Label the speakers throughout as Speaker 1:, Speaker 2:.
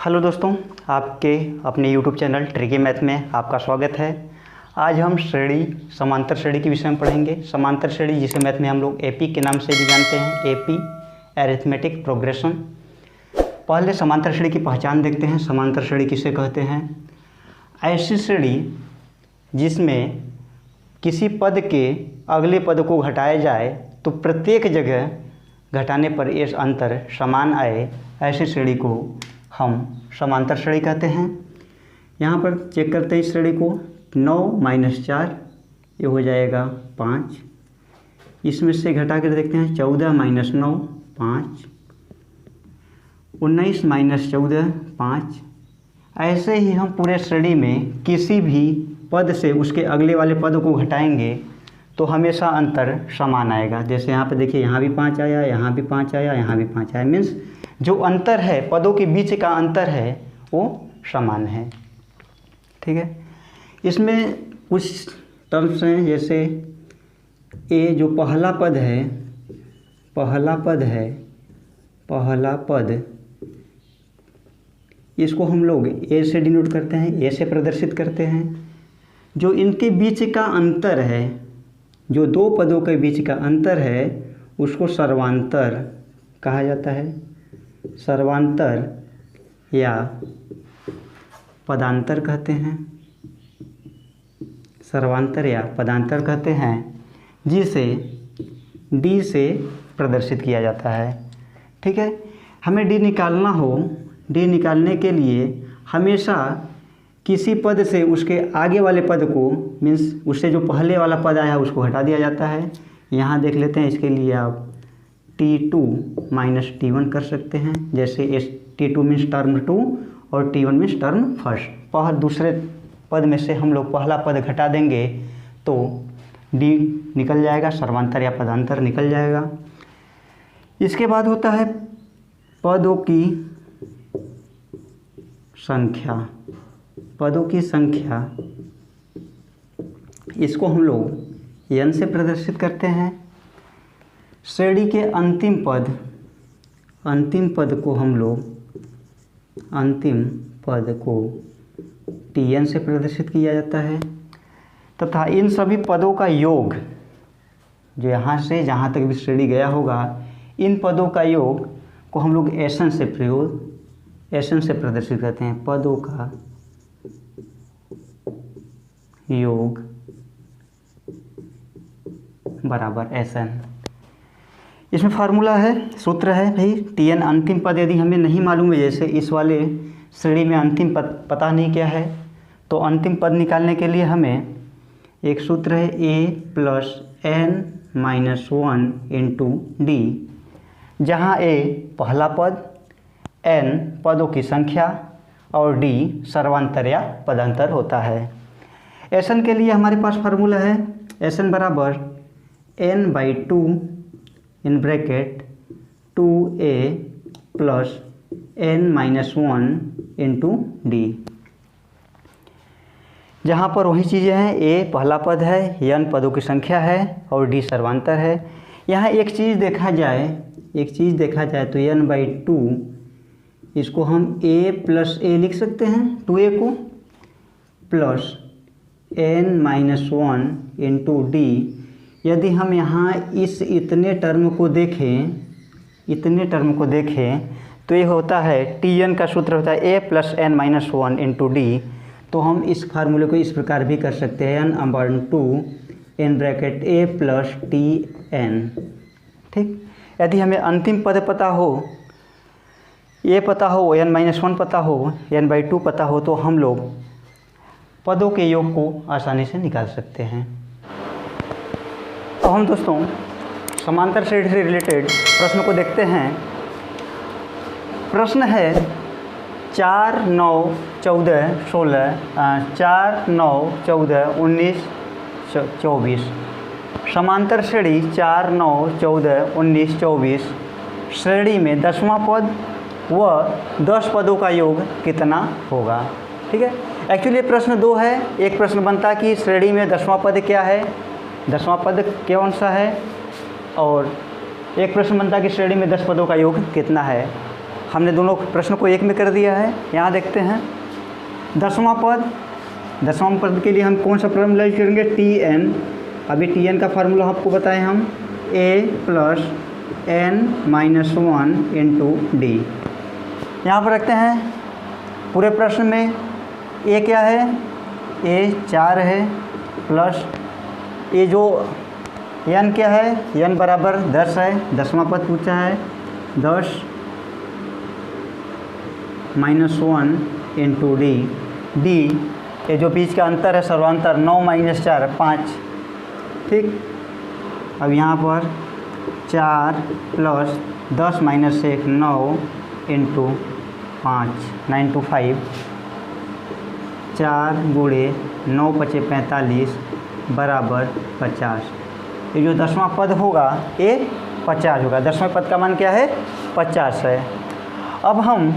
Speaker 1: Hello दोस्तों, आपके अपने YouTube चैनल ट्रिकी मैथ में आपका स्वागत है। आज हम श्रेणी समांतर श्रेणी के विषय में पढ़ेंगे। समांतर श्रेणी जिसे मैथ में हम लोग एपी के नाम से भी जानते हैं, एपी अरिथमेटिक प्रोग्रेशन। पहले समांतर श्रेणी की पहचान देखते हैं। समांतर श्रेणी किसे कहते हैं? ऐसी श्रेणी जिसमें किसी पद के अगले पद को घटाया जाए तो प्रत्येक जगह घटाने पर ये अंतर समान आए, ऐसी श्रेणी को हम समांतर श्रेणी कहते हैं। यहाँ पर चेक करते हैं इस श्रेणी को। 9 - 4 ये हो जाएगा 5। इसमें से घटा कर देखते हैं 14 - 9 5, 19 - 14 5। ऐसे ही हम पूरे श्रेणी में किसी भी पद से उसके अगले वाले पद को घटाएंगे तो हमेशा अंतर समान आएगा। जैसे यहाँ पे देखिए, यहाँ भी 5 आया, यहाँ भी 5 आया, यहाँ भी 5 आया। मीन्स जो अंतर है, पदों के बीच का अंतर है, वो समान है। ठीक है। इसमें कुछ टर्म्स हैं, जैसे ए जो पहला पद इसको हम लोग ए से डिनोट करते हैं, ए से प्रदर्शित करते हैं। जो इनके बीच का अंतर है, जो दो पदों के बीच का अंतर है, उसको सर्वांतर कहा जाता है। सर्वांतर या पदांतर कहते हैं। सर्वांतर या पदांतर कहते हैं, जिसे डी से प्रदर्शित किया जाता है। ठीक है। हमें डी निकालना हो, डी निकालने के लिए हमेशा किसी पद से उसके आगे वाले पद को, मीन्स उससे जो पहले वाला पद आया उसको हटा दिया जाता है। यहाँ देख लेते हैं। इसके लिए आप T2 - T1 कर सकते हैं। जैसे T2 मीन्स टर्म 2 और T1 मीन्स टर्म फर्स्ट। दूसरे पद में से हम लोग पहला पद घटा देंगे तो डी निकल जाएगा, सर्वांतर या पदांतर निकल जाएगा। इसके बाद होता है पदों की संख्या। पदों की संख्या, इसको हम लोग n से प्रदर्शित करते हैं। श्रेणी के अंतिम पद को हम लोग Tn से प्रदर्शित किया जाता है, तथा इन सभी पदों का योग, जो यहाँ से जहाँ तक भी श्रेणी गया होगा, इन पदों का योग को हम लोग Sn से प्रदर्शित करते हैं। पदों का योग बराबर Sn। इसमें फार्मूला है, सूत्र है भाई। Tn अंतिम पद यदि हमें नहीं मालूम है, जैसे इस वाले श्रेणी में अंतिम पद पता नहीं क्या है, तो अंतिम पद निकालने के लिए हमें एक सूत्र है a + n - 1 × d, जहाँ a पहला पद, n पदों की संख्या और d सर्वांतर या पदांतर होता है। Sn के लिए हमारे पास फार्मूला है Sn बराबर n/2 in bracket 2a + n - 1 × d, जहाँ पर वही चीज़ें हैं। a पहला पद है, n पदों की संख्या है और d सर्वांतर है। यहाँ एक चीज़ देखा जाए तो n/2 इसको हम a + a लिख सकते हैं, 2a को, प्लस n - 1 × d। यदि हम यहाँ इस इतने टर्म को देखें तो ये होता है, Tn का सूत्र होता है a + n - 1 × d। तो हम इस फार्मूले को इस प्रकार भी कर सकते हैं, n/2 in bracket a + Tn। ठीक। यदि हमें अंतिम पद पता हो, a पता हो, n - 1 पता हो, n/2 पता हो, तो हम लोग पदों के योग को आसानी से निकाल सकते हैं। तो हम दोस्तों समांतर श्रेणी से रिलेटेड प्रश्न को देखते हैं। प्रश्न है 4 9 14 16 4 9 14 19 24। समांतर श्रेणी 4 9 14 19 24 श्रेणी में 10वां पद व 10 पदों का योग कितना होगा? ठीक है। एक्चुअली प्रश्न 2 है। एक प्रश्न बनता कि श्रेणी में 10वां पद क्या है, 10वां पद कौन सा है, और एक प्रश्न बनता कि श्रेणी में 10 पदों का योग कितना है। हमने दोनों प्रश्न को एक में कर दिया है। यहाँ देखते हैं 10वां पद के लिए हम कौन सा फार्मूला यूज करेंगे, Tn। अभी Tn का फार्मूला आपको बताएं हम, a + n-1 × d। यहाँ पर रखते हैं पूरे प्रश्न में a क्या है, a 4 है, प्लस ये जो n क्या है, n बराबर 10 है, 10वां पद पूछा है, 10 - 1 × d। ये जो बीच का अंतर है सर्वांतर 9 - 4 5, ठीक। अब यहाँ पर 4 + 10 - 1 9 × 5 9 to 5, 4 × 9 × 5 45 बराबर 50। ये जो 10वां पद होगा ये 50 होगा। 10वें पद का मान क्या है, 50 है। अब हम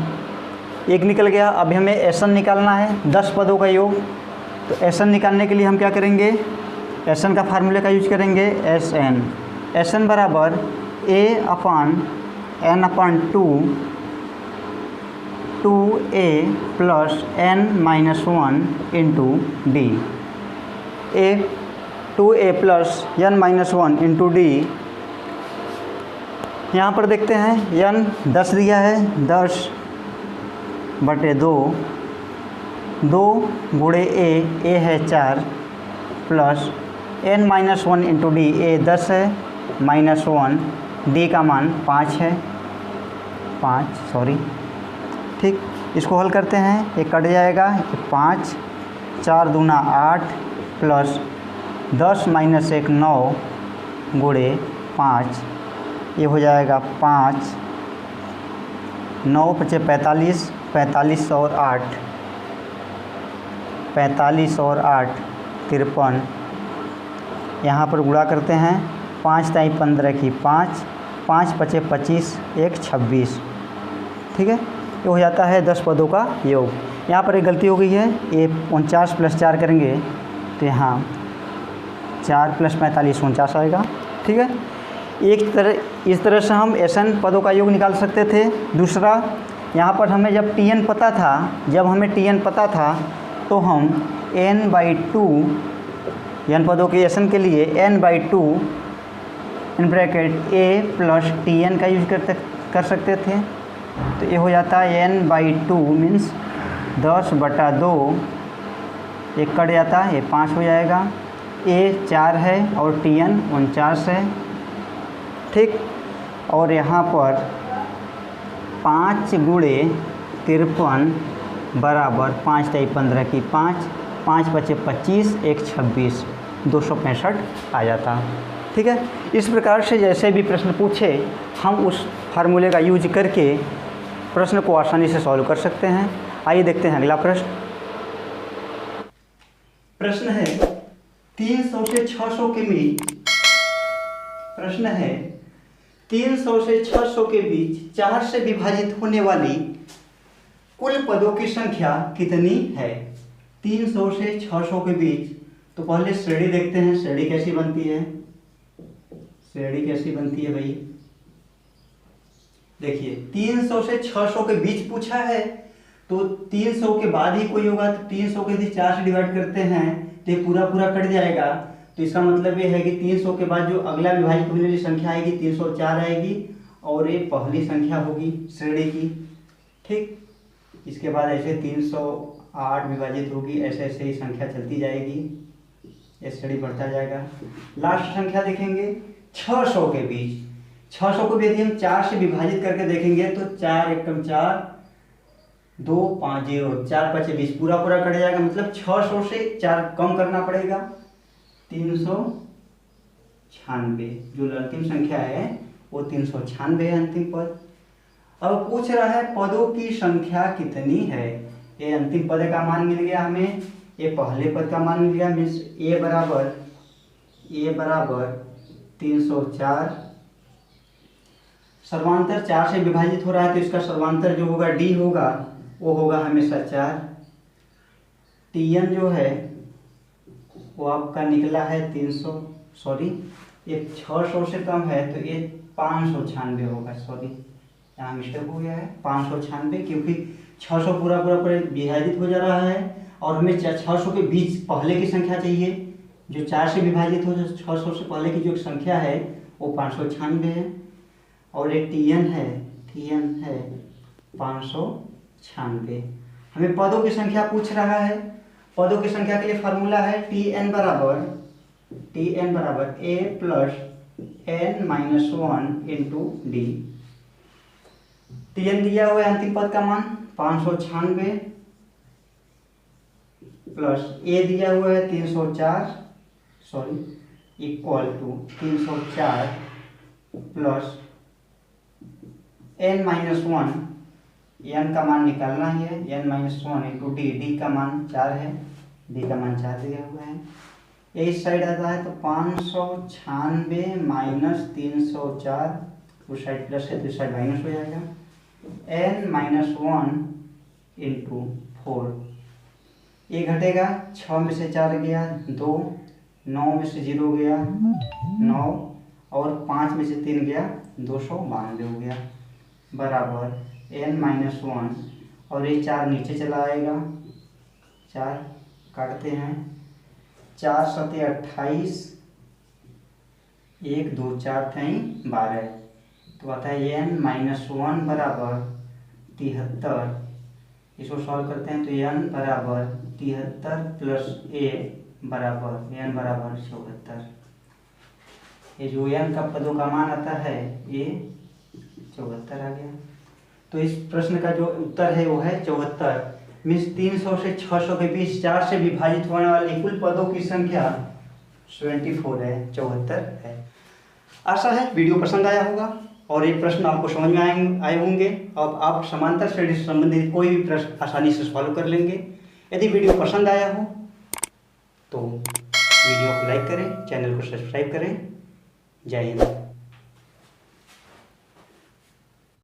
Speaker 1: एक निकल गया, अभी हमें Sn निकालना है, 10 पदों का योग। तो Sn निकालने के लिए हम क्या करेंगे, Sn का फार्मूले का यूज करेंगे, Sn बराबर a/n/2 2a + n-1 × d। 2a + n-1 × d। यहाँ पर देखते हैं n 10 दिया है, 10/2, 2 × a है 4 प्लस n-1 × d, a 10 है, -1, d का मान 5 है, 5 ठीक। इसको हल करते हैं, ये कट जाएगा, 5 4 दूना 8 प्लस 10 - 1 9 × 5, ये हो जाएगा 5 9 × 5 45 45 और 8 53। यहाँ पर गुणा करते हैं, 5 × 15 की 5 5 × 5 25 1 26, ठीक है। ये हो जाता है 10 पदों का योग। यहाँ पर एक गलती हो गई है, ये 49 + 4 करेंगे तो यहाँ 4 + 45 49 आएगा, ठीक है। इस तरह से हम Sn पदों का योग निकाल सकते थे। दूसरा, यहाँ पर हमें जब Tn पता था तो हम n/2 n पदों के Sn के लिए n/2 a + Tn का यूज कर सकते थे। तो ये हो जाता है n/2 मीन्स 10/2, एक कट जाता है, ये 5 हो जाएगा, a 4 है और Tn 49 है, ठीक। और यहाँ पर 5 × 53 बराबर 5 × 15 की 5 5 × 5 25 1 26 265 आ जाता, ठीक है। इस प्रकार से जैसे भी प्रश्न पूछे हम उस फार्मूले का यूज करके प्रश्न को आसानी से सॉल्व कर सकते हैं। आइए देखते हैं अगला प्रश्न है 300 से 600 के बीच। प्रश्न है 300 से 600 के बीच 4 से विभाजित होने वाली कुल पदों की संख्या कितनी है। 300 से 600 के बीच, तो पहले श्रेणी देखते हैं, श्रेणी कैसी बनती है भाई। देखिए 300 से 600 के बीच पूछा है, तो 300 के बाद ही कोई होगा, तो 300 के यदि 4 से डिवाइड करते हैं तो ये पूरा कट जाएगा। तो इसका मतलब ये है कि 300 के बाद जो अगला विभाजित होने वाली संख्या आएगी 304 आएगी, और ये पहली संख्या होगी श्रेणी की, ठीक। इसके बाद ऐसे 308 विभाजित होगी, ऐसे ऐसे ही संख्या चलती जाएगी, ये श्रेणी बढ़ता जाएगा। लास्ट संख्या देखेंगे 600 के बीच। 600 को भी यदि हम 4 से विभाजित करके देखेंगे तो 4 × 4 2 5 0 4 5 20 पूरा कट जाएगा, मतलब 600 से 4 कम करना पड़ेगा, 396। जो अंतिम संख्या है वो 396 है अंतिम पद। अब पूछ रहा है पदों की संख्या कितनी है। ये अंतिम पद का मान मिल गया हमें, ये पहले पद का मान मिल गया, मीन्स a बराबर 304। सर्वांतर 4 से विभाजित हो रहा है तो इसका सर्वांतर जो होगा d होगा, वो होगा हमेशा 4। Tn जो है वो आपका निकला है 300, ये 600 से कम है तो ये 596 होगा, यहाँ मिस्टेक हो गया है 596, क्योंकि 600 पूरा पूरा पूरा विभाजित हो जा रहा है और हमें 600 के बीच पहले की संख्या चाहिए, जो 4 से विभाजित हो, जो 600 से पहले की जो संख्या है वो 596 है। और एक Tn है 596। हमें पदों की संख्या पूछ रहा है। पदों की संख्या के लिए फार्मूला है Tn बराबर a plus n minus 1 into D. Tn दिया हुआ है अंतिम पद का मान 596 प्लस a दिया हुआ है 304 equal to 304 plus n minus 1, n का मान निकालना ही है, n माइनस 1 इंटू डी का मान 4 है, डी का मान 4 दिया हुआ है। ये इस साइड आता है तो 596 माइनस 304, उस साइड प्लस है तो इस साइड माइनस हो जाएगा, n माइनस 1 इंटू 4। ये घटेगा, 6 में से 4 गया 2, 9 में से 0 गया 9 और 5 में से 3 गया 292 हो गया, बराबर n माइनस 1 और ये 4 नीचे चला आएगा, 4 काटते हैं, 4 सते 28, 1 2 4 थे 12, तो आता है n माइनस 1 बराबर 73। इसको सॉल्व करते हैं तो n बराबर 73 प्लस a बराबर n बराबर 74। ये जो n का पदों का मान आता है ये 74 आ गया। तो इस प्रश्न का जो उत्तर है वो है 74। मीन्स 300 से 600 के बीच 4 से विभाजित होने वाली कुल पदों की संख्या 74 है, 74 है। आशा है वीडियो पसंद आया होगा और ये प्रश्न आपको समझ में आए होंगे। अब आप समांतर श्रेणी से संबंधित कोई भी प्रश्न आसानी से सॉल्व कर लेंगे। यदि वीडियो पसंद आया हो तो वीडियो को लाइक करें, चैनल को सब्सक्राइब करें। जय हिंद।